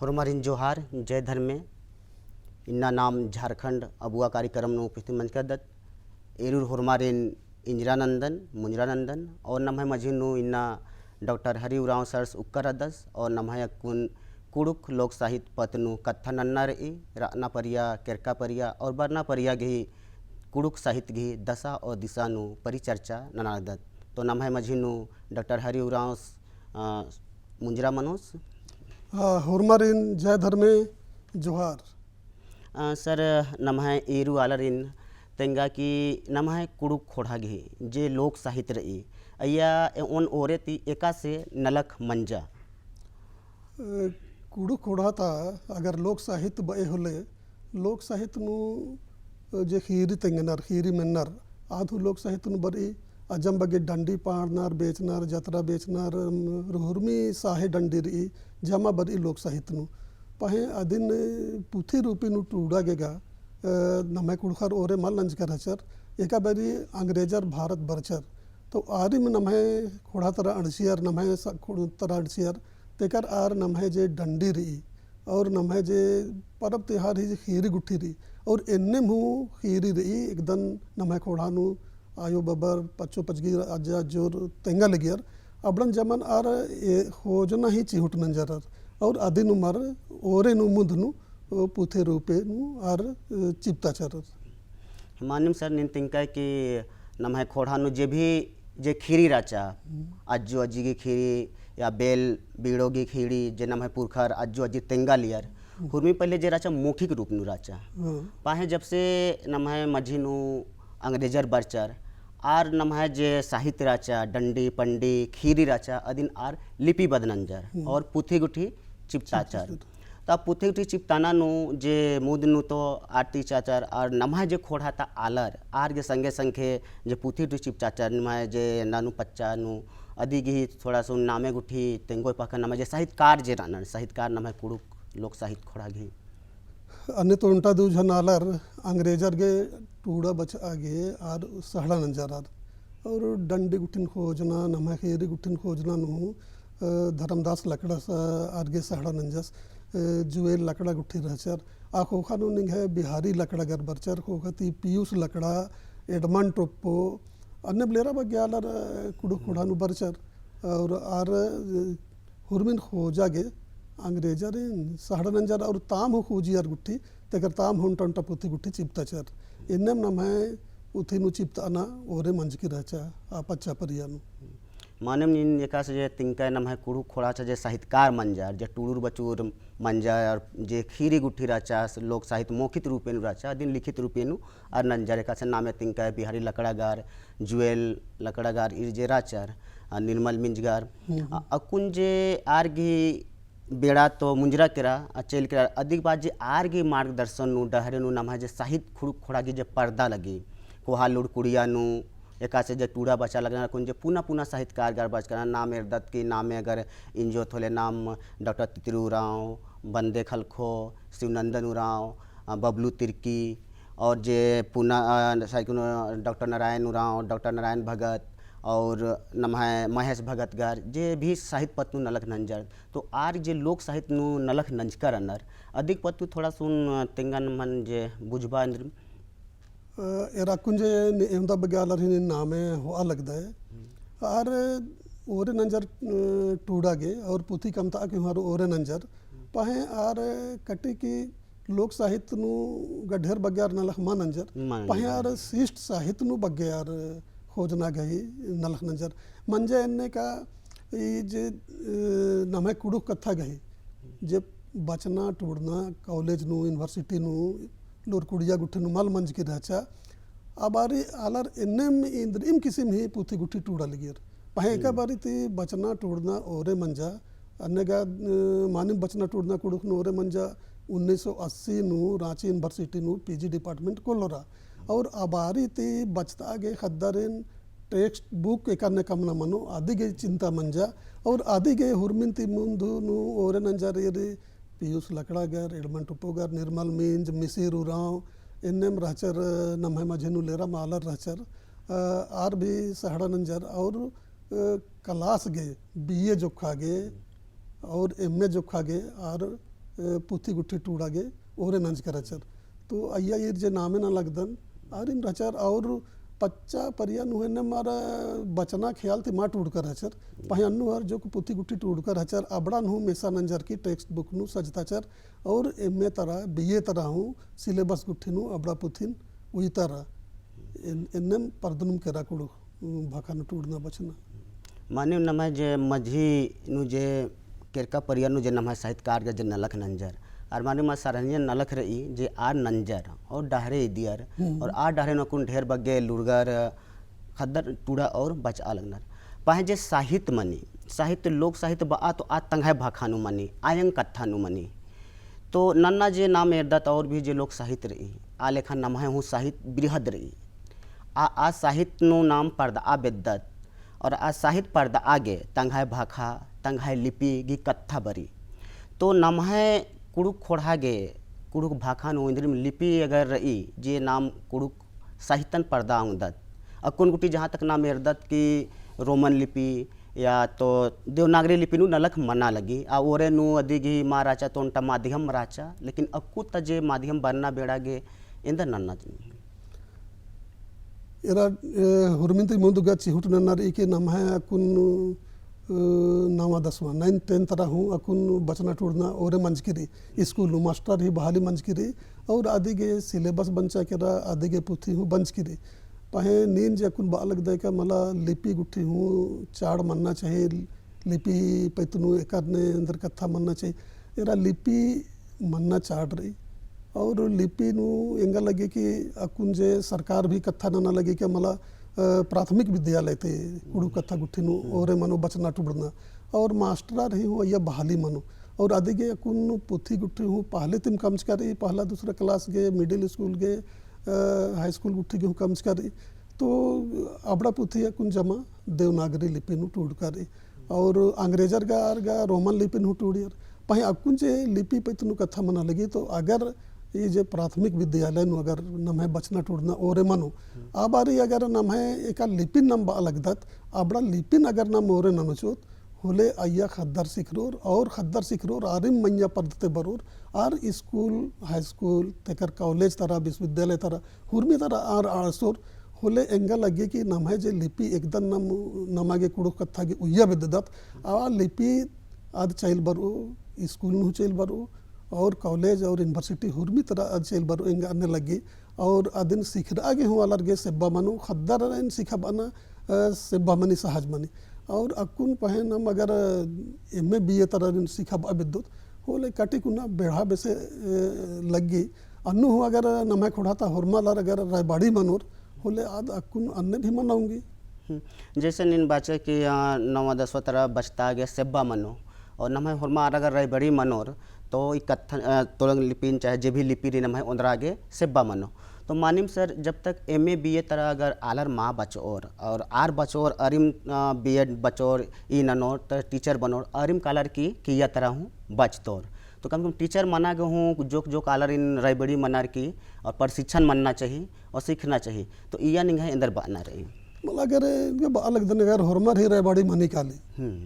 हुरमारिन जोहार जय धर्मे इन्ना नाम झारखंड अबुआ कार्यक्रम नु उपस्थित मंच कर एरूर हुरमारिन इंजरानंदन मुंजरानंदन और नम है मझिनु इन्ना डॉक्टर हरि उराव सर्स उक्कर अदस और नम है कुन कुड़ुक लोक साहित्य पतनु कत्था नन्ना रही राना परिया केरका परिया और बरना परिया घी कुड़ुक साहित्य घी दशा और दिशा नु परिचर्चा ननादत तो नम है मझिनु डॉक्टर हरि उराव मुंजरा मनोज हुरमारिन जय धर्मे जोहार सर नम है एरू आलरिन तेंगा की नम है कुड़ुक खोड़ा घी जे लोक साहित्य रही अय्या ओन ओरे ती एका से नलक मंजा कुड़ुक खोड़ा था अगर लोक साहित्य बे होले लोक साहित्य नु जे खीरी तेंगनर खीरी मेन्नर आधु लोक साहित्य नु बरी अजम बगे डंडी पाड़नार बेचनार जतरा बेचनार हुरमी साहे डंडी रही जमा बरी लोक साहित्य नु पहे अदिन पुथी रूपी नु टूड़ा गेगा नमे कुड़खर ओरे मल नंज कर हचर एका बरी अंग्रेजर भारत बरचर तो आरी में नमे खोड़ा तरह अड़सियर नमे तरह अड़सियर तेकर आर नमे जे डंडी रही और नमे जे परब त्योहार ही खीरी गुट्ठी रही और इन्ने मुँह खीरी रही एकदम नमे खोड़ा नु आयो बबर पच्चो पचगी अजा जोर तेंगा लगियर अबड़न जमन आर होजना ही चिहुट नंजर और अदिन उमर ओरे नु मुंद नु पुथे रूपे नु आर चिपता चर मानिम सर निन तिंका कि नम है खोड़ा नु जे खीरी राचा अज्जो अज्जी की खीरी या बेल बीड़ो की खीरी जे नम है पुरखर अज्जो अज्जी तेंगा लियर हुरमी पहले जे राचा मौखिक रूप नु राचा पाहे जब से नम है मझी नु अंग्रेजर बरचर आर नम है जे साहित्य राचा डंडी पंडी खीरी राचा अदिन आर लिपि बदनंजर और पुथी गुठी चिपताचर तब पुथी गुठी चिपताना नु जे मुद नु तो आरती चाचर और नम है जे खोड़ा था आलर आर जे संगे संखे जे पुथी गुठी चिपचाचर नम है जे नानु पच्चा नु अदी गी थोड़ा सो नामे गुठी तेंगो पखन नम है जे साहित्यकार जे रानन साहित्यकार नम है कुड़ुक लोक साहित्य खोड़ा घी अन्य तो उल्टा दू झनालर अंग्रेजर के टूड़ा बच आगे आर सहड़ा नंजरार और डंडी गुठिन खोजना नमक खीरी गुठिन खोजना नु धर्मदास लकड़ा आरगे सहड़ा नंजस जुएल लकड़ा गुठी रहचर आ खोखा नु निंग है बिहारी लकड़ा गर बरचर खोखती पीयूष लकड़ा एडमन टोप्पो अन्य ब्लेरा बग्यालर कुड़ु कुड़ा नु बरचर और आर हुरमिन खोजागे अंग्रेजर सहड़ा नंजर और ताम हो खोजियार गुट्ठी तेकर ताम हों टंटा पुथी गुट्ठी चिपता चर इन्नेम नम है उथी नु चिपता ना ओरे मंज की रहचा आपच्चा परिया नु मानम निन एका से जे तिंका नम है कुड़ु खोड़ा चा जे साहित्यकार मंजार जे टूड़ूर बचूर मंजार और जे खीरी गुट्ठी राचा लोक साहित्य मौखिक रूपेनु राचा दिन लिखित रूपेनु और नंजार एका से नामे तिंका बिहारी लकड़ागार जुएल लकड़ागार इर जे राचार निर्मल मिंजगार अकुन जे आरगी बेड़ा तो मुंजरा केरा अचेल केरा अधिक बात जे आरगी मार्गदर्शन नु डहरे नु नम है जे साहित्य खुड़ुक खोड़ा की जे पर्दा लगी कोहा लुड़ कुड़िया नु एका से जे टूड़ा बचा लगना कुन जे पुनः पुनः साहित्यकार गार बच करना नाम एरदत की नाम अगर इंजो थोले नाम डॉक्टर तितरू उराव बंदे खलखो शिवनंदन उराव बबलू तिर्की और जे पुनः डॉक्टर नारायण उराव डॉक्टर नारायण भगत और नम है महेश भगत गार जे भी साहित्य पत्नु नलक नंजर तो आर जे लोक साहित्य नु नलक नंजकर अनर अधिक पत्तु थोड़ा सुन तेंगन मन जे बुझबा इंद्र एरा कुंजे एमदा बग्यालर ही नामे हो लगदा है आर ओरे नंजर टूड़ा गे और पुथी कमता के हमारो ओरे नंजर पाहे आर कटी की लोक साहित्य नु गढेर बग्यार नलख मा नंजर पाहे आर शिष्ट साहित्य नु बग्यार खोजना गई नलख नंजर मंजे इन्ने का ये जे नमे कुड़ु कथा गई जब बचना टूड़ना कॉलेज नु यूनिवर्सिटी नु लोर कुड़िया गुट्ठी नु मल मंज की रहचा अबारी आलर इन्ने में इंद्र इम किसी में पुथी गुट्ठी टूड़ा लगियर पहे का बारी ती बचना टूड़ना ओरे मंजा अन्य का मानिम बचना टूड़ना कुड़ुक नु ओरे मंजा 1980 नु रांची यूनिवर्सिटी नु पीजी डिपार्टमेंट कोलोरा और अबारी ती बचता गे खद्दरिन टेक्स्ट बुक एकने कम न मनो आदि गे चिंता मंजा और आदि गे हुरमिन ती मुंदु नु ओरे नंजर ये पीयूष लकड़ागर एडमन टुपोगर निर्मल मिंज मिसिर उराव इन्नेम रहचर नम्हे मझेनु लेरा मालर रहचर आर भी सहड़ा नंजर और क्लास गे बीए जोखा गे और एमए जोखा गे और पुथी गुट्ठी टूड़ागे ओरे नंज का रचर तो अय्या ये जे नामे ना लगदन और इन रचर और पच्चा परिया नुहने मारा बचना ख्याल थी माँ टूट कर हचर पहे अन्नु हर जो पुथी गुट्ठी टूट कर हचर अबड़ा नु मेसा नंजर की टेक्स्ट बुक नु सजताचर और एमए तरह बीए तरह हूँ सिलेबस गुट्ठी नु अबड़ा पुथिन वही तरह इन्नम परदनुम केरा कुड़ो भाखा नु टूटना बचना माने नमः जे मझी नु जे केरका परिया नु जे नमः साहित्यकार जे नलख नंजर और माने मा सरहनिया नलख रही जे आर नंजर और डहरे दियर और आर डहरे नकुन ढेर बग्गे लुड़गर खद्दर टूड़ा और बचा लगनर पाहे जे साहित्य मनी साहित्य लोक साहित्य बा तो आ तंगाय भाखानु मनी आयंग कथानु मनी तो नन्ना जे नाम एरदत और भी जे लोक साहित्य रही आ लेखा नमः हूँ साहित्य बृहद रही आ साहित्य नु नाम पर्दा आ बेद्दत और आ साहित्य पर्दा आगे तंगाय भाखा तंगाय लिपि गी कत्था बरी तो नमः कुड़ुक खोड़ा गे कुड़ुक भाखा नु इंद्र में लिपि अगर रही जे नाम कुड़ुक साहित्यन पर्दा आंगदत अकुन गुटी जहाँ तक नाम एरदत की रोमन लिपि या तो देवनागरी लिपि नु नलख मना लगी आ ओरे नु अधिगी महाराचा तो उनटा माध्यम राचा लेकिन अक्कू तजे माध्यम बनना बेड़ा गे इंदर नन्ना एरा हुरमिंती मुंदुगा चिहुट नन्नार इके नाम है अकुन नामा दसवा 9 10 तरह हूँ अकुन बचना टूटना और मंजकिरी स्कूल मास्टर ही बहाली मंजकिरी और आदि के सिलेबस बंचा केरा आदि के पुथी हूँ बंजकिरी पहे नींद जे अकुन बालक दे का मला लिपि गुट्ठी हूँ चाड़ मनना चाहिए लिपि पैतनु एकाने अंदर कथा मनना चाहिए एरा लिपि मनना चाड़ रही और लिपि नु एंगा लगे कि अकुन जे सरकार भी कथा ना लगे कि मला प्राथमिक विद्यालय थे कुड़ू कथा गुट्ठी नु और मनो बचना टुड़ना और मास्टर रही हूँ या बहाली मनो और आदि गे अकुन पुथी गुट्ठी हूँ पहले तिम कम करी पहला दूसरा क्लास गे मिडिल स्कूल गे हाई स्कूल गुट्ठी गे हूँ कम करी तो अबड़ा पुथी अकुन जमा देवनागरी लिपि नु टूट करी और अंग्रेजर गा रोमन लिपि नु टूड़ियर पहे अकुन जे लिपि पे तुनु कथा मना लगी तो अगर ये जो प्राथमिक विद्यालय नु अगर नमः बचना टूटना ओरे मनो आबारी अगर नमः एक लिपिन नम लगदत अबड़ा लिपिन अगर नम ओरे नमचोत होले अय्या खद्दर सिखरोर और खद्दर सिखरोर आरिम मैया पद्धति बरोर आर स्कूल हाई स्कूल तेकर कॉलेज तरह विश्वविद्यालय तरह हुर्मी तरह आर आरसोर होले एंगा लगे कि नमः जे लिपि एकदम नम नमागे कुड़ो कथा के उय्या विददत आ लिपि आद चैल बरो स्कूल नु चैल बरो और कॉलेज और यूनिवर्सिटी हुर्मी तरह चेल बरो इंगा आने लगी और अदिन सीख आगे हूँ अलर गे सेब्बा मनु खद्दर इन सीखा बना सेब्बा मनी सहज मनी और अकुन पहन हम अगर एम ए बी ए तरह सीखा विद्युत होले काटी कुना बेढ़ा बेसे लगी अन्नु हूँ अगर नमे खोड़ाता हुरमालर अगर रायबाड़ी मनोर होले आद अकुन अन्य भी मनाऊंगी जैसे नीन बाचे कि 9 10 तरह बचता गया सेब्बा मनो और नमे हुरमा अगर रायबाड़ी मनोर तो कथन तोलंग लिपिन चाहे जे भी लिपि री नम है उंदर आगे सेब्बा मनो तो मानिम सर जब तक एम ए बी ए तरह अगर आलर माँ बचोर और आर बचोर अरिम बी एड बचोर ई ननोर तो टीचर बनोर अरिम कालर की किया तरह हूँ बचतोर तो कम टीचर मना गए हूँ जो कालर इन रायबड़ी मनार की और प्रशिक्षण मनना चाहिए और सीखना चाहिए तो इया नहीं है इंदर बना रही अगर अलग दिन अगर हरमर ही रायबाड़ी मनी काली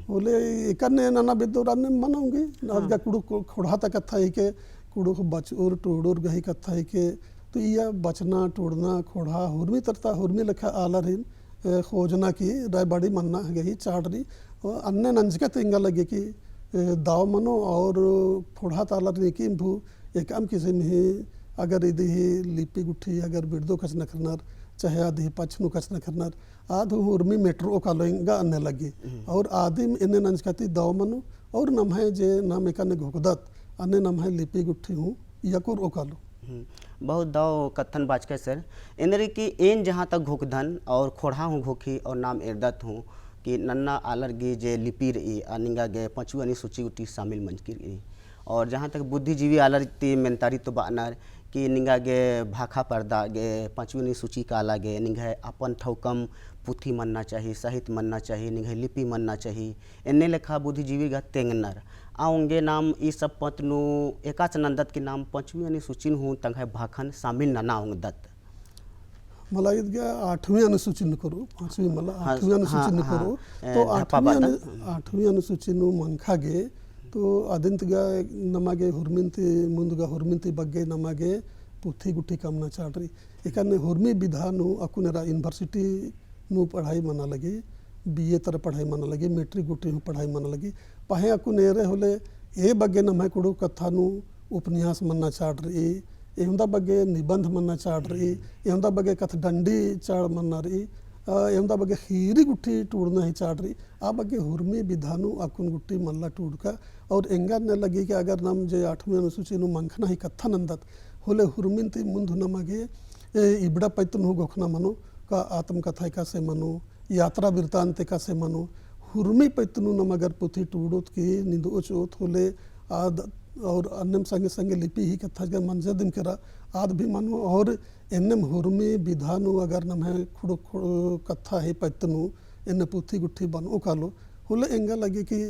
बोले एकने नाना बिदोरान ने मनाऊंगी नाजगा कुड़ू खोड़ा तक कथा ही के कुड़ू बचूर टूडूर गही कथा ही के तो यह बचना टूड़ना खोड़ा हुर्मी तरता हुर्मी लिखा आलर हिन खोजना की रायबाड़ी मनना गही चाड़री और अन्य नंजका तिंगा लगे कि दाव मनो और खोड़ा तालर ने की भू एक आम किसी नहीं अगर इधी लिपि गुट्ठी अगर बिरदो कच न करनार चाहे आधी पचनु कच न करनार आध हुर्मी मेट्रो का लोइंगा अन्य लगी और आदि इन्हें नंजकाती दाव मनो और नम है जे नाम एक घोकदत अन्य नम है लिपि गुट्ठी हूँ यकोर ओकालो बहुत दाव कथन बाज के सर इंद्र की एन जहाँ तक घोकधन और खोड़ा हूँ घोखी और नाम एरदत हूँ कि नन्ना आलर गे जे लिपि रही अनिंगा गे पचू अनि सूची उठी शामिल मंजकी रही और जहाँ तक बुद्धिजीवी आलर ती मेंतारी तो बानर कि निंगा गे भाखा पर्दा गे पाँचवी सूची का आला गे निंगा अपन ठौकम पुथी मनना चाहिए साहित्य मनना चाहिए निंगा लिपि मनना चाहिए इन्ने लेखा बुद्धिजीवी गा तेंगनर आऊंगे नाम ई सब पतनु एकाच नंदत के नाम पाँचवी सूची हूँ तंग भाखन शामिल नना आऊंग दत्त मला इतक्या 8वी अनुसूची करू 5वी मला 8वी अनुसूची करू तो 8वी अनुसूची मनखा गे तो आदिंतगा नमागे हुर्मिंती मुंदगा हुर्मिंती बग्गे नमागे पुथी गुठी कामना चाडरी एकाने हुर्मी विधानु अकुनेरा यूनिवर्सिटी नु पढ़ाई मना लगी बीए तर पढ़ाई मना लगी मेट्रिक गुटी हूँ पढ़ाई मना लगी पहे अकुनेरे होले ए बग्गे नमाय कुडू कथानु उपन्यास मन्ना चाडरी एहुंदा बग्गे निबंध मन्ना चाडरी एहुंदा बग्गे कथ डंडी चाड़ मन्ना रही एहुंदा बग्गे खीरी गुठी टूड़ना ही चाडरी आ बग्गे हुर्मी विधानु अकुन गुट्टी मल्ला टूड़का और एंगा ने लगी कि अगर नम जे 8वीं अनुसूची नु मंखना ही कथा नंदत होले हुर्मिंती मुंधु नमगे इबड़ा पैतनु गोखना मनो का आत्मकथा का से मनो यात्रा वृत्तांत का से मनो हुर्मी पैतनु नमगर पुथी टूड़ोत की निंदोचोत होले आद और अन्यम संगे संगे लिपि ही कथा के मंजर दिन करा आद भी मानो और एनम हुर्मी विधानु अगर नम है खुड़ो कथा है पैतनु इन पुथी गुट्ठी बनो कालो होले एंगा लगे कि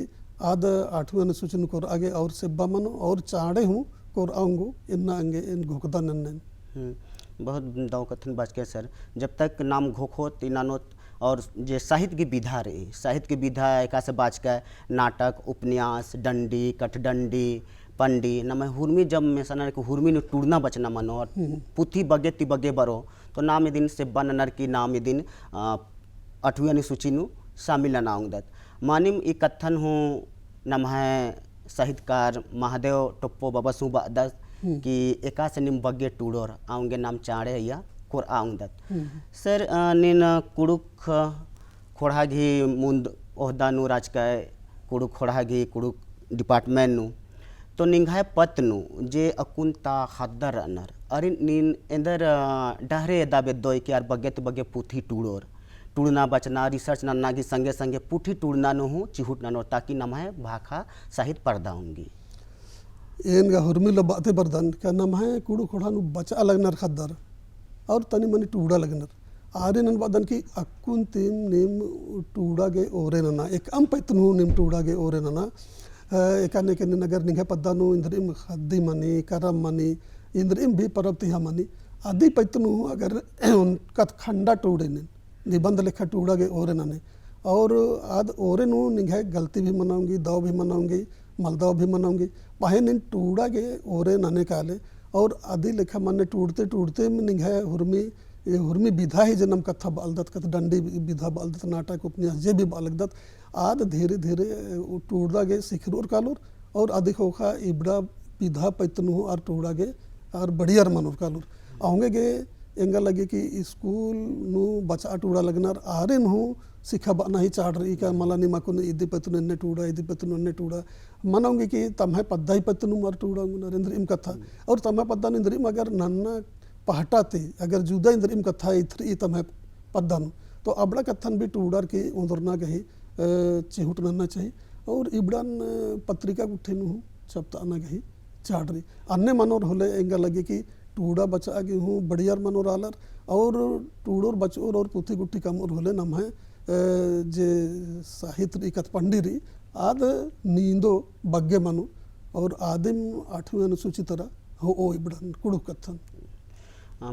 आद 8वीं अनुसूचन को आगे और सेब्बा मनो और चाड़े हूँ कोर आऊंगो इन्ना अंगे इन घोकदा नन्नन बहुत दाव कथन बात के सर जब तक नाम घोखो तीनानोत और जे साहित्य की विधा रही साहित्य की विधा एका से बाज के नाटक उपन्यास डंडी कठडंडी पंडी नम हुर्मी जब में सनर को हुर्मी ने टूड़ना बचना मनो और पुथी बगे ति बगे बरो तो नाम ए दिन से बननर की नाम ए दिन 8वीं अनुसूची नु शामिल नाउंगदत मानिम ई कथन हूँ नम है साहित्यकार महादेव टप्पो बाबा सु बादस कि एका से निम बगे टूड़ोर आऊंगे नाम चाड़े या कोर आऊंगदत सर निन कुड़ुक खोड़ा घी मुंद ओहदा नु राजकाय कुड़ुक खोड़ा घी कुड़ुक डिपार्टमेंट नु तो निंघाय पत्नु जे अकुंता हद्दर अनर अरे नीन इंदर डहरे दाबे दोय के यार बगे तो बगे पुथी टूड़ोर टूड़ना बचना रिसर्च नन्ना की संगे संगे पुथी टूड़ना नो हूँ चिहुट ननो ताकि नम है भाखा साहित्य पर्दा होंगी एनगा हुर्मी लो बाते बरदन क्या नम है कुड़ू खोड़ा नु बचा लगनर खद्दर और तनी मनी टूड़ा लगनर आरे नन बदन की अकुन तीम निम टूड़ा गे ओरे नना एक अम पैतनु निम टूड़ा गे ओरे नना एकाने के नगर निघे पद्दानु इंद्रिम खद्दी मनी करम मनी इंद्रिम भी परब तिहा मनी आदि पैतनु अगर कथ खंडा टूड़े निबंध लेखा टूड़ा गे ओरे नने और आद ओरे नु निघे गलती भी मनाऊंगी दाव भी मनाऊंगी मलदाव भी मनाऊंगी पाहे निन टूड़ा गे ओरे नने काले और आदि लेखा मने टूटते टूटते में निघे हुर्मी ये हुर्मी विधा ही जन्म कथा बालदत कथ डंडी विधा बालदत नाटक उपन्यास जे भी बालदत आद धीरे धीरे टूड़ा गे सिखरोर कालोर और आदि खोखा इबड़ा विधा पैतनु और टूड़ा गे और बढ़ियार मनोर कालोर आऊंगे गे एंगा लगे कि स्कूल नु बचा टूड़ा लगनर आरे नु सिखा बाना ही चाड़ रही का मला निमा को इदी पैतनु ने टूड़ा इदी पैतनु ने टूड़ा मनाऊंगे कि तम्हे पद्दा ही पैतनु मार टूड़ा नरेंद्र इम कथा और तम्हे पद्दा इंद्रिम अगर नन्ना पहटाते अगर जुदा इंद्रिम कथा इथरी तम्हे पद्दानु तो अबड़ा कथन भी टूड़ार के उंदरना गही चिहुट नन्ना चाहिए और इबड़ान पत्रिका गुठे नु चपता ना गही चाड़री अन्य मनोर होले एंगा लगे कि टूड़ा बचा गे हूँ बढ़ियार मनोर आलर और टूड़ोर बचोर और पुथी गुट्टी कमोर होले नम है जे साहित्य कथ पंडिरी आद नींदो बग्गे मनु और आदिम 8वीं अनुसूची तरह हो ओ इबड़ान कुड़ू कथन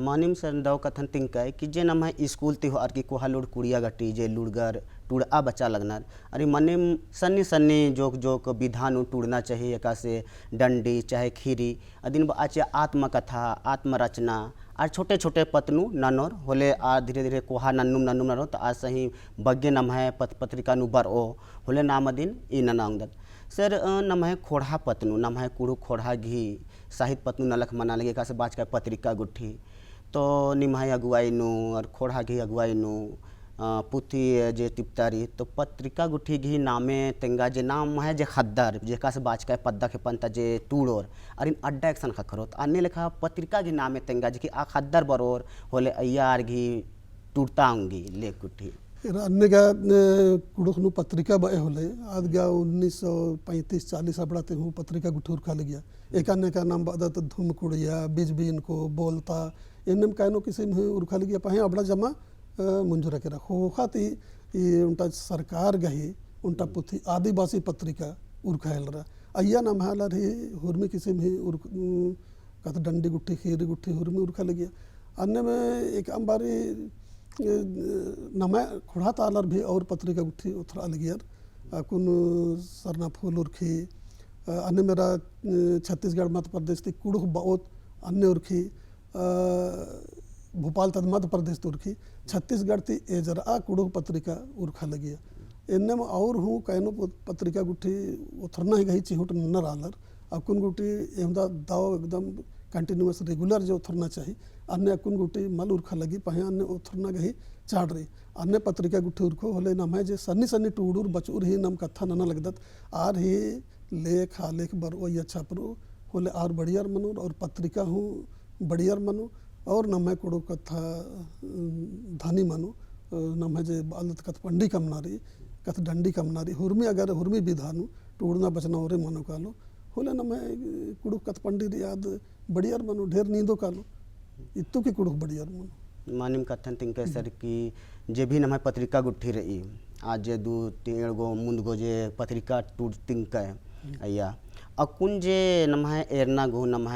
मानिम सर दाव कथन तिंकाय कि जे नम है स्कूल ति आर की कोहा लुड़ कुड़िया गटी जे लुड़गर टूड़ा बच्चा लगनर अरे मनिम सन्नी सन्नी जोक जोक विधान टूड़ना चाहिए एका से डंडी चाहे खीरी अदिन आचे आत्मकथा आत्मरचना और छोटे छोटे पतनु ननोर होले आ धीरे धीरे कोहा नन्नुम नन्नुम ननो तो आज सही बग्गे नम है पत्रिका नु बर ओ होले नाम दिन ई ननांगदत सर नम है खोड़ा पतनु नम है कुड़ू खोड़ा घी साहित्य पतनु नलख मना लगे का से बाज का पत्रिका गुट्ठी तो निम्हाई अगुवाई नु और खोड़ा घी अगुवाई नु पुथी जे तिप्तारी तो पत्रिका गुट्ठी घी नामे तेंगा जे नाम है जे खद्दर जे का से बाज का पद्दा के पंता जे टूड़ोर और इन अड्डा एक्शन खखरोत अन्य लेखा पत्रिका घी नामे तेंगा जे कि आ खद्दर बरोर होले अय्यार घी टूटता होंगी ले गुट्ठी अन्य गा कुड़खनु पत्रिका बे होले आज गा 1935-40 अपड़ाते हूँ पत्रिका गुठूर खा गया एक अन्य का नाम बादा तो धूम कुड़िया बीज बीन को बोलता इनम कायनो किसी में उर्खा गया पाहे अपड़ा जमा मंजूरा के रखो खाती ये उनका सरकार गही उनका पुथी आदिवासी पत्रिका उर्खायल रहा अय्या नाम हाल रही हुर्मी किसी में कथ डंडी गुट्ठी खीरी गुट्ठी हुर्मी उर्खा गया अन्य में एक अंबारी नमा खोड़ा तालर भी और पत्रिका गुट्ठी उथरा लगियर कुन सरना फूल उर्खी अन्य मेरा छत्तीसगढ़ मध्य प्रदेश थी कुड़ुख बहुत अन्य उर्खी भोपाल तद मध्य प्रदेश तुर्खी छत्तीसगढ़ थी एजरा कुड़ुख पत्रिका उर्खा लगी इनने में और हूँ कैनो पत्रिका गुठी उथरना ही गई चिहुट नर आलर अकुन गुटी एमदा दाव एकदम कंटिन्यूस रेगुलर जो उथरना चाहिए अन्य अकुन गुटी मल उर्खा लगी पहे अन्य उथरना गही चाड़ रही अन्य पत्रिका गुठी उर्खो होले नम है जे सन्नी सन्नी टूडूर बचूर ही नम कथा नना लगदत आर ही लेख आलेख बर ओ अच्छा परो होले आर बढ़ियार मनो और पत्रिका हूँ बढ़ियार मनो और नम है कुड़ो कथा धानी मनो नम है जे बालत कथ पंडी कम नारी कथ डंडी कम नारी हुरमी अगर हुरमी विधानु टूड़ना बचना और मनो कालो होले नम है कुड़ुक कथ पंडी याद बढ़ियार मनो ढेर नींदो कालो इतु की कुड़ुक बढ़ियार मनो मानिम कथन तिंके सर की जे भी नम पत्रिका गुट्ठी रही आज जे 2-3 गो मुंद गो जे पत्रिका टूट तिंक अया अकुन जे नम एरना गो नम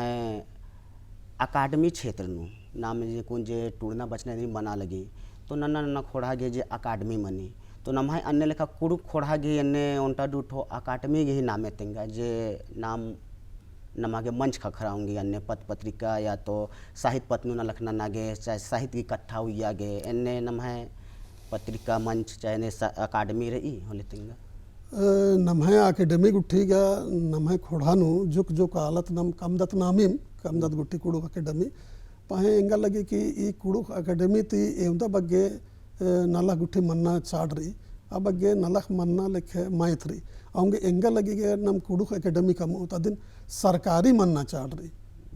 अकाडमी क्षेत्र नु नाम जे कुन जे टूड़ना बचना बना लगी तो नन्ना नन्ना खोड़ा गे जे अकाडमी मनी तो नम अन्य लेखा कुड़ुक खोड़ा गे अन्य उनटा दूठो अकाडमी गे ही नामे तिंगा जे नाम नमा के मंच खखराऊंगी अन्य पत्रिका या तो साहित्य पत्नु न लखना नागे चाहे साहित्य की कट्ठा हुई आगे अन्य नम पत्रिका मंच चाहे अकाडमी रही होले तिंगा नम अकेडमी गुट्ठी गा नम खोड़ानु जुक जुक आलत नम कमदत नामीम कमदत गुट्ठी कुड़ुक अकेडमी पहे ಎಂಗ लगी कि ಈ ಕುಡುಕ್ ಅಕಾಡೆಮಿ ತಿ ಏಂದ ಬಗ್ಗೆ ನಲ ಗುಟ್ಟಿ ಮನ್ನ ಚಾಡ್ರಿ ಆ ಬಗ್ಗೆ ನಲಕ್ ಮನ್ನ ಲೆಕ್ಕೆ ಮಾಯ್ತ್ರಿ ಅವಂಗೆ ಎಂಗ ಲಗಿಗೆ ನಮ್ಮ ಕುಡುಕ್ ಅಕಾಡೆಮಿ ಕಮ तदिन सरकारी मन्ना चाड्री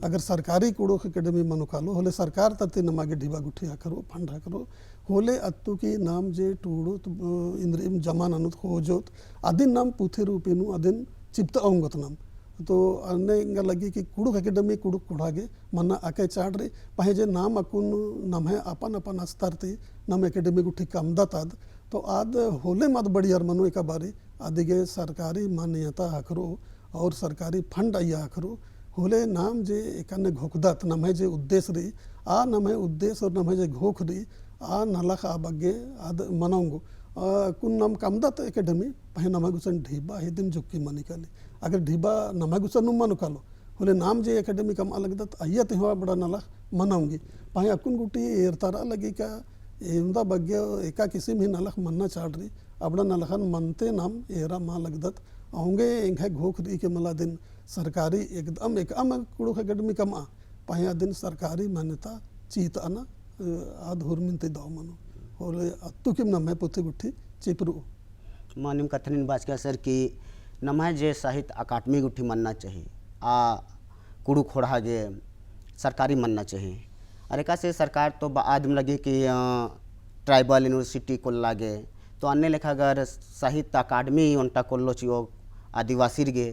अगर सरकारी कुड़ुक अकाडेमी मनो कालो होले सरकार तत्ति नमागे ढीबा गुट्ठी हाकरो फंड हाकरो होले अत्तु की नाम जे टूड़ो इंद्रिम जमान अनुत होजोत अदिन नाम पुथे रूपिनु अदिन चिप्त अवंगत नाम तो अन्य इंगा लगी कि कुड़ुक अकेडमी कुड़ुक कुड़ागे मना आके चाड्री पहे जे नाम अकुन नम है अपन अपन अस्तर थी नम अकेडमी गुट्ठी कमदत तो आद होले मत बढ़ियार मनो एक बारी आदिगे सरकारी मान्यता हाकरो और सरकारी फंड आइया हाकरो होले नाम जे एकने घोकदत नम है जे उद्देश्य रही आ नम है उद्देश्य और नम है जे घोख रही आ नलख आ बग्गे आद मनाऊंगो कुन नम कमदत अकेडमी पहे नम गुसन ढीबा ही दिन जुक्की मनी काली अगर ढीबा नम गुसन मनु कालो होले नाम जे अकेडमी कम अलगदत आइया तेवा बड़ा नलख मनाऊंगी पहे अकुन गुटी एरतारा लगी का एमदा बग्गे एका किसी भी नलख मन्ना चाड़ रही अबड़ा नलखन मनते नाम एरा माँ लगदत आऊंगे इंगे घोख दी के मला दिन सरकारी एकदम एक कुड़ुक अकेडमी कम आ पहे दिन सरकारी मान्यता चीत आना आद हुरमिनते दाव मनो और अत्तु किम नम है पुथी गुट्ठी चिपरू मानिम कथनिन बाज के सर की नम जे साहित्य अकादमी गुट्ठी मनना चाहिए आ कुड़ुक खोड़ा जे सरकारी मनना चाहिए अरे का से सरकार तो आदम लगे कि ट्राइबल यूनिवर्सिटी को लागे तो अन्य लेखा अगर साहित्य अकादमी उनटा कोल्लो चियो आदिवासी गे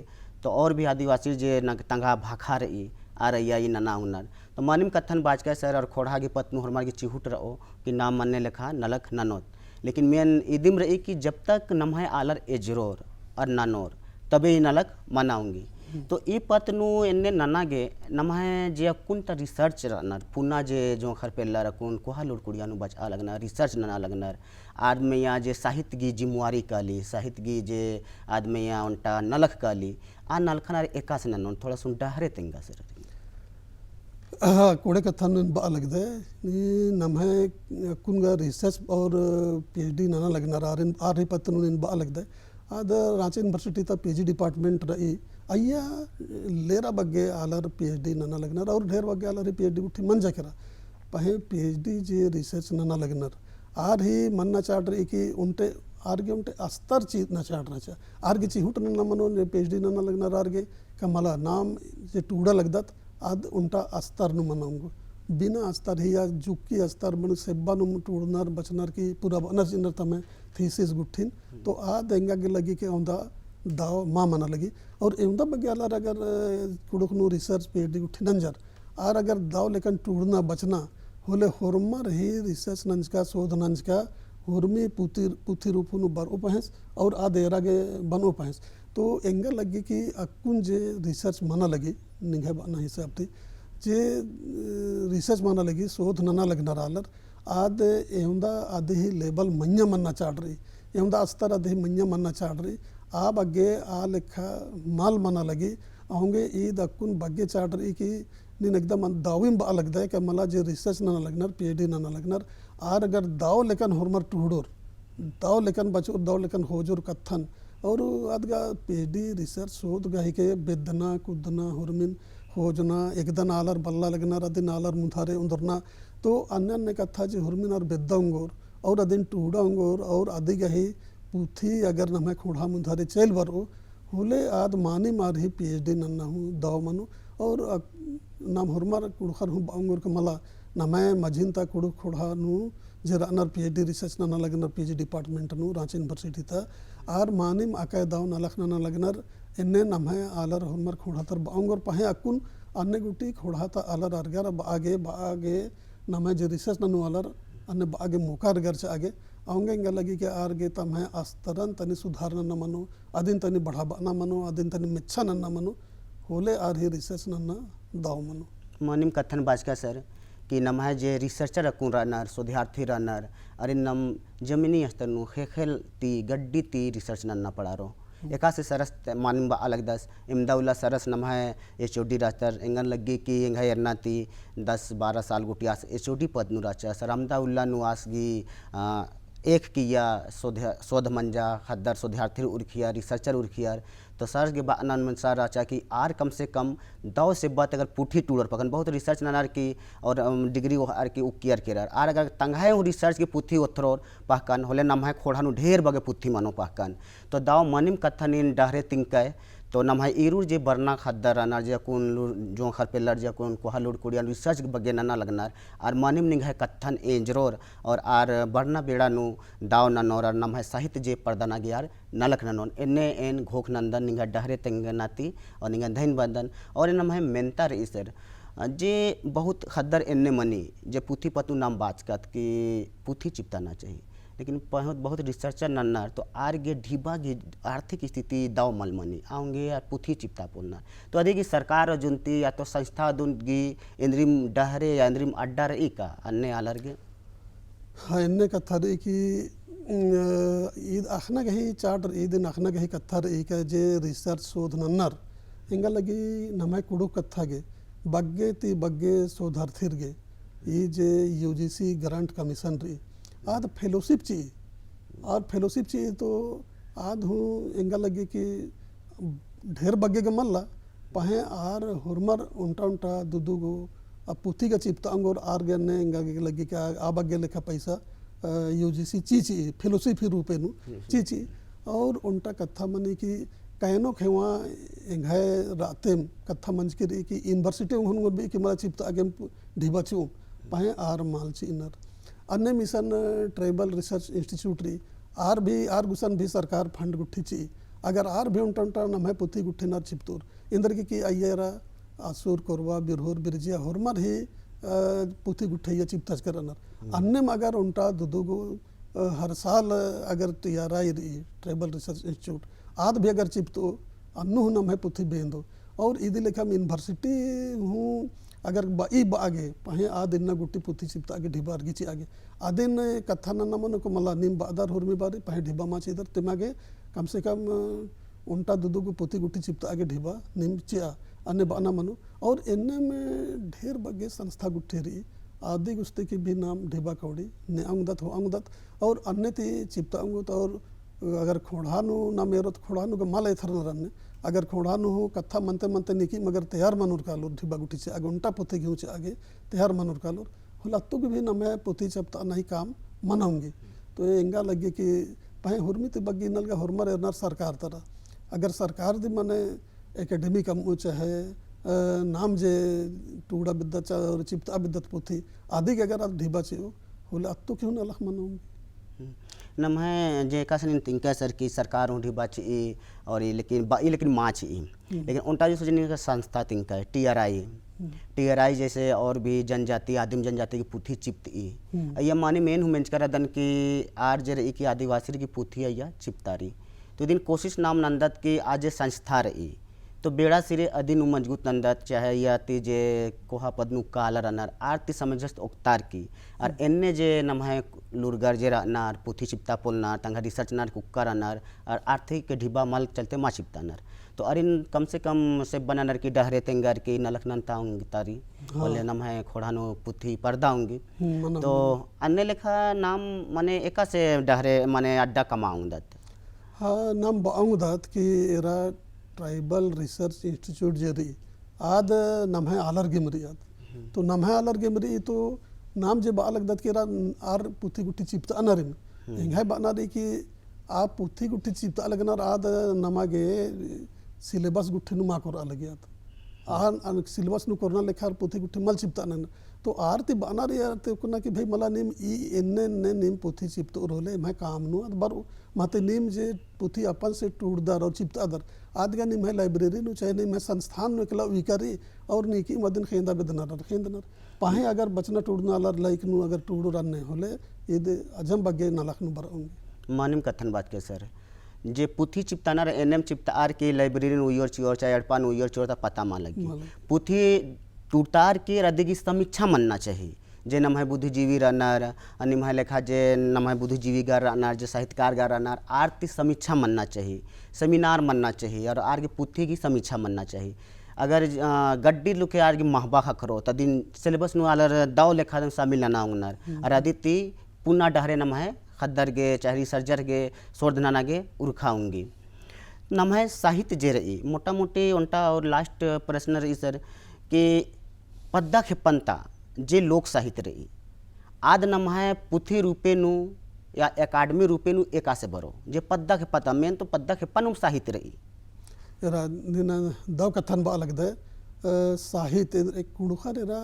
तो और भी आदिवासी जे तंगा भाखा रही आ रही आई नना उनर तो मानिम कथन बाज के सर और खोड़ा की पत्नु हमार की चिहुट रहो कि नाम मनने लेखा नलख ननोत लेकिन मेन इदिम रही कि जब तक नम आलर एजरोर और ननोर तबे ही नलख मनाऊंगी तो ई पत्नु एन्ने ननागे नम जे कुन ता रिसर्च रनर पुना जे जो खर पेल्ला रकुन कोहा लोड कुड़ियानु बचा लगना रिसर्च नना लगनर आदमी यहाँ जे साहित्य की जिम्मेवारी काली साहित्य की जे आदमी यहाँ उनटा नलख काली आ नलखनार एका से नन थोड़ा सुन डहरे तिंगा सर हाँ कोड़े कथन बा लगदे नम है कुनगा रिसर्च और पीएचडी नना लगनर आर पत्नु बा लगदे आद रांची यूनिवर्सिटी ता पीजी डिपार्टमेंट रही अय्या लेरा बग्गे आलर पीएचडी नना लगनर और ढेर बग्गे आलर पीएचडी उठी मन जाकेरा पहे पीएचडी जे रिसर्च नना लगनर आर ही मन्ना चाट रही कि उनटे आर्गे उनटे अस्तर चीज न चाट रहा आर्गे चिहुट नना मनो पीएचडी नना लगनर आर्गे कमला नाम जे टूड़ा लगदत आद उनटा अस्तर नु मनाऊंगो बिना अस्तर ही या जुक्की अस्तर मन सेब्बा नु टूड़नर बचनर की पूरा बनर जिनर तमे थीसिस गुठिन तो आद एंगा के लगी के औंदा दाव माँ मना लगी और एमदा बग्यालर अगर कुड़ुक नु रिसर्च पीएचडी गुठी नंजर आर अगर दाव लेकिन टूड़ना बचना होले होरमर ही रिसर्च नंज का शोध नंज का हुरमी पुथी रूपुनु बर उपहस और आदेरा के बन उपहस तो एंगा लगी कि अकुन जे रिसर्च माना लगी निघे बना हिसाब थी जे रिसर्च माना लगी शोध नना लगना रालर आद एमदा आदि ही लेबल मन्या मन्ना चाड़ रही एमदा अस्तर आदि मन्या मन्ना चाड़ रही आ बग्गे आ लेखा माल मना लगी ahoंगे ई दक्कुन बग्गे चार्टर ई की नीन एकदम दाविम बा लगदा है कि मला जे रिसर्च ना लगनर पीएचडी ना लगनर आर अगर दाव लेकन होरमर टूडोर दाव लेकन बचो दाव लेकन होजोर कथन और अदगा पीएचडी रिसर्च शोध गही के बेदना कुदना हुरमिन होजना एकदन आलर बल्ला लगनर अदिन आलर मुथारे उंदरना तो अन्य अन्य कथा जी हुरमिन और बेद्दंगोर और अदिन टूडंगोर और अदि गही पुथी अगर नमे खोड़ा मुथारे चेल बरो हुले आद मानी मार ही पीएचडी नन्ना हूँ दाव मनु और नाम हुरमर कुड़खर हूँ बांगोर के मला नमे मझिनता कुड़ु खोड़ा नु जरानर पीएचडी रिसर्च ना लगनर पीजी डिपार्टमेंट नु रांची यूनिवर्सिटी था आर मानिम आकाय दाव नलख ना लगनर इन्ने नमे आलर हुरमर खोड़ा तर बांगोर पहे अकुन अन्य गुटी खोड़ा था आलर अरगर बागे नमे जे रिसर्च ननु आलर अन्य बागे मोकार गर्च आगे आऊंगे इंगा लगी कि आरगे तम है अस्तरन तनि सुधारना न मनो अदिन तनि बढ़ावा न मनो अदिन तनि मिच्छा न मनो होले आर ही रिसर्च न दाव मनो मनिम कथन बाजका सर कि नम है जे रिसर्चर अकुन रनर शोधार्थी रनर अरे नम जमीनी स्तर नु खेल ती गड्डी ती रिसर्च नन्ना पड़ारो एका से सरस मानिम बा अलग दस इमदाउल्ला सरस नम है एचओडी रास्तर इंगन लगी कि इंग एरना ती 10-12 साल गुटियास एचओडी पद नु राचा सरमदाउल्ला नु आसगी एक किया शोध मंजा खद्दर शोधार्थी उर्खिया रिसर्चर उर्खियार तो सर के बानन में सर आचा कि आर कम से कम 2 से बात अगर पुठी टूर पकन बहुत रिसर्च ननार की और डिग्री आर की उकियर के आर अगर तंगाए रिसर्च की पुथी ओथरोर पहकन होले नमहाय खोड़ा नु ढेर बगे पुथी मानो पहकन तो दाव मनिम कथनिन डहरे तिंकाय तो नमहाय इरुर जे बरना खद्दर रनार जे कुन जो खर पेलर जे कुन कोहालुर कुड़िया रिसर्च बगे नना लगनार आर मनिम निघाय कथन एंजरोर और आर बरना बेड़ा नु दाव ननोर और नमहाय साहित्य जे पर्दना गयार नलक ननोन एने एन घोख नंदन निघा डहरे तिंगनाती और निघा धैन बंदन और नमहाय मेंता रईसर जे बहुत खद्दर एने मनी जे पुथी पतु नाम बाचकत कि पुथी चिपताना चाहिए लेकिन बहुत रिसर्चर नन्नार तो आर गे ढीबा गे आर्थिक स्थिति दाव मलमनी आऊंगे यार पुथी चिपता पोलना तो अधिक की सरकार जुनती या तो संस्था दुनगी इंद्रिम डहरे या इंद्रिम अड्डा रही का अन्य आलर गे हाँ इन्ने कथा रही कि ईद आखना गही चार्टर ईद आखना गही कथा रही का जे रिसर्च शोध नन्नर इंगा लगी नमाय कुड़ू कथा गे बग्गे ती बग्गे शोधार्थिर गे ये जे यूजीसी ग्रांट कमीशन रही आद फेलोशिप चाहिए और फेलोशिप चाहिए तो आद हूँ इंगा लगी कि ढेर बग्गे के मल्ला पहे आर हुरमर उल्टा उल्टा दुदू गो अब पुथी का चिपता अंगोर आर गए ने इंगा लगी कि आ बग्गे लेखा पैसा यूजीसी चीची फेलोशिप ही रूपे नु चीची और उल्टा कथा मनी कि कहनो खेवा इंगाय रातेम कथा मंच की रही कि यूनिवर्सिटी उन्होंने भी कि मला चिपता आगे ढीबा चू पहे आर माल ची इनर अन्य मिशन ट्राइबल रिसर्च इंस्टीट्यूट रही आर गुसन भी सरकार फंड गुट्ठी ची अगर आर भी उल्टा नमे पुथी गुट्ठी नर चिपतूर इंदर की अय्यरा आसुर कोरवा बिरहोर बिरजिया होरमर ही पुथी गुट्ठैया चिपताज करनर अन्य में अगर उल्टा दुदुगो हर साल अगर तैयारा ट्राइबल रिसर्च इंस्टीट्यूट आद भी अगर चिपतो अन्नु नमे पुथी बेंदो और इदी लेखा यूनिवर्सिटी हूँ अगर ई आगे पहे आदिन गुट्टी पुथी चिपता आगे ढिबा अर्गिची आगे आदिन कथा न मन को मला निम बादार हुरमी बारे पहे ढिबा माच इधर तिमागे कम से कम उल्टा दुदू को पुथी गुट्टी चिपता आगे ढिबा निम चिया अन्य बाना मनो और इनने में ढेर बगे संस्था गुट्ठी रही आदि गुस्ते की भी नाम ढिबा कौड़ी ने अंगदत हो अंगदत और अन्य ती चिपता अंगुत और अगर खोड़ानु ना मेरो तो खोड़ानु का माल एथर न रन्ने अगर खोड़ानु हो कथा मनते मनते निकी मगर तैयार मनूर कालोर ढिबा गुटी से आगे उल्टा पुथी घिऊ से आगे तैयार मनूर कालोर हुलत्तु की भी न मैं पुथी चपता नहीं काम मनाऊंगी तो ये इंगा लगे कि पहे हुरमी ते बग्गी नलगा हुरमर एरनर सरकार तरह अगर सरकार दी मने एकेडमी कम चाहे नाम जे टूड़ा बिद्दत और चिपता बिद्दत पुथी आदि के अगर ढिबा चाहिए हुलत्तु क्यों न लख मनाऊंगी नम है जे कासन तिंका सर की सरकार उठी बाची और लेकिन माच लेकिन उनका जो सोचने का संस्था तिंका है टीआरआई जैसे और भी जनजाति आदिम जनजाति की पुथी चिप्त ये माने मेन हुमेंच कर दन की आर जर की आदिवासी की पुथी या चिप्तारी तो दिन कोशिश नाम नंदत की आज संस्था रही तो बेड़ा सिरे अदिन मजबूत नंदत चाहे या ती जे कोहा पदनु काला रनर आरती समझस्त ओक्तार की और एन्ने जे नमहे लुरगर जे रनर पुथी चिप्ता पोलनर तंगा रिसर्च नर कुक्का रनर और आर्थिक के ढिबा मल चलते मा चिप्ता नर तो अरिन कम से कम से बनानर की डहरे तेंगर की नलखनन ताऊंगी तारी बोले नमहे खोड़ानो पुथी पर्दाऊंगी तो अन्य लेखा नाम माने एका से डहरे माने अड्डा कमाऊंदत हाँ नाम बाऊंदत कि era tribal research institute Jerry आद नम है आलर गिमरी आद तो नम है आलर गिमरी तो नाम जे बालक दत के आर पुथी गुट्टी चिप्ता अनरिम इंगाय बानारी कि आप पुथी गुट्टी चिप्ता अलगनर आद नमागे सिलेबस गुट्ठी नु माकोर अलगियात आन सिलेबस नु कोरना लेखार पुथी गुट्ठी मल चिप्ता नन तो आरती बानारी आरती कोना कि भाई मला नेम ई एन्ने ने नेम पुथी चिप्तो रोले मैं काम नु बर माते नेम जे पुथी अपन से टूटदार और चिप्तादर आदगा निम है लाइब्रेरी नु चाहे निम है संस्थान नु एकला विकारी और नीकी मदन खेंदा बेदनर खेंदनर पाहे अगर बचना टूटना अलर लाइक नु अगर टूडो रन्ने होले ये अजम बगे नलख नु बरऊंगी मानिम कथन बात के सर जे पुथी चिप्ताना एनएम चिप्ता आर के लाइब्रेरी उयर चियोर चाहे अड़पान उयर चियोर पता मा लगी पुथी टूटार के रद्दी की समीक्षा मनना चाहिए जे नम है बुद्धिजीवी रनर निम है लेखा जे नम है बुद्धिजीवी गा रनर जे साहित्यकार गा रनर आरती समीक्षा मनना चाहिए सेमिनार मनना चाहिए और आर के पुथी की समीक्षा मनना चाहिए अगर गड्डी लुके आर की महबा खरो तो दिन सिलेबस नु आलर दाव लेखा शामिल ना उनर और आदित्य पुना डहरे नम है खद्दर गे चाहे सर्जर गे सोर्धनाना गे उर्खाऊंगी नम है साहित्य जे रही मोटा मोटी उनटा और लास्ट प्रश्न रही सर कि पद्दा खेपनता जे लोक साहित्य रही आद नम है पुथी रूपे नु या एकाडमी रूपे नु एका से बरो जे पद्दा खेपता मेन तो पद्दा खेपन साहित्य रही एरा निना दव कथन बा अलग दे साहित्य एक कुड़खा रेरा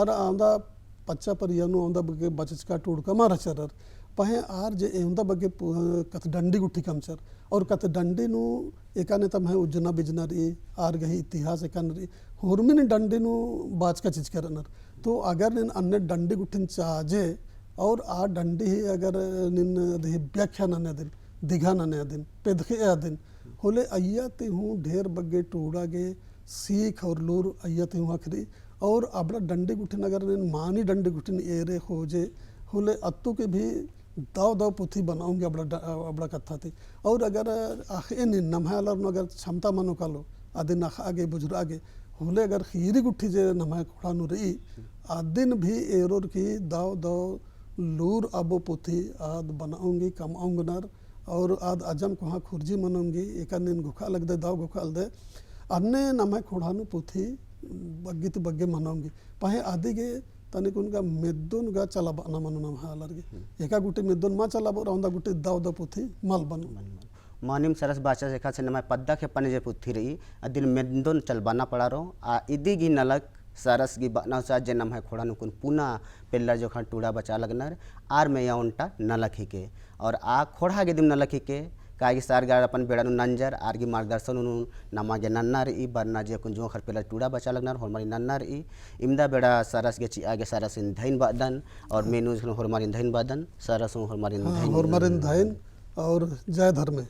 आर आंदा पच्चा पर यनु आंदा बगे बचचका टूड़का मारा चरर पहे आर जे एंदा बगे कथ डंडी गुठी कमचर और कथ डंडी नु एकाने तम है उजना बिजनरी आर गही इतिहास एकानरी होरमिन डंडी नु बाज का चीज करनर तो अगर निन अन्य डंडी गुठिन चाजे और आ डंडी ही अगर निन दे व्याख्या न दिन दिघा न दिन पेदखे दिन होले अय्या ते हूँ ढेर बगे टूड़ा गे सीख और लूर अय्या ते हूँ आखरी और अबड़ा डंडी गुठिन अगर निन मानी डंडी गुठिन एरे खोजे होले अत्तु के भी दाव दाव पुथी बनाऊंगे अबड़ा कथा थी और अगर आखे नमहालर अगर क्षमता मनो कालो आदि नख आगे बुजुर्ग आगे होले अगर खीरी गुट्ठी जे नमहा खुड़ानु रही आदिन भी एरोर की दाव दाव लूर अबो पुथी आद बनाऊंगी कमाऊंगनर और आद अजम कोहा खुर्जी मनूंगी एक गुखा लग दे दाव गुखा दे अन्य नमहा खुड़ानु पुथी बग्गी तो बग्गे मनाऊंगी पाहे आदि गे तनिक उनका मेदुन गा चला बना मनु नम हालर गे एका गुटी मेदुन मा चला बो रौंदा गुटी दाव द पुथी मल बनु मानिम सरस बाचा देखा से नम पद्दा के पने जे पुथी रही अदिन मेदुन चल बना पड़ा रो आ इदी गी नलक सरस गी बना सा जे नम है खोड़ा नुकुन पुना पेल्लर जो खा टूड़ा बचा लगनर आर में या उनटा नलक ही के और आ खोड़ा गे दिम नलक ही के कागी सारगार अपन बेड़ा नंजर आरगी मार्गदर्शन नमागे नन्नार ई बरना जे कुन जो खर पेला टूड़ा बचा लगनार होरमारी नन्नार ई इमदा बेड़ा सरस गे ची आगे सरस इन धैन बादन और मेनू होरमारी धैन बादन सरस होरमारी धैन और जय धर्म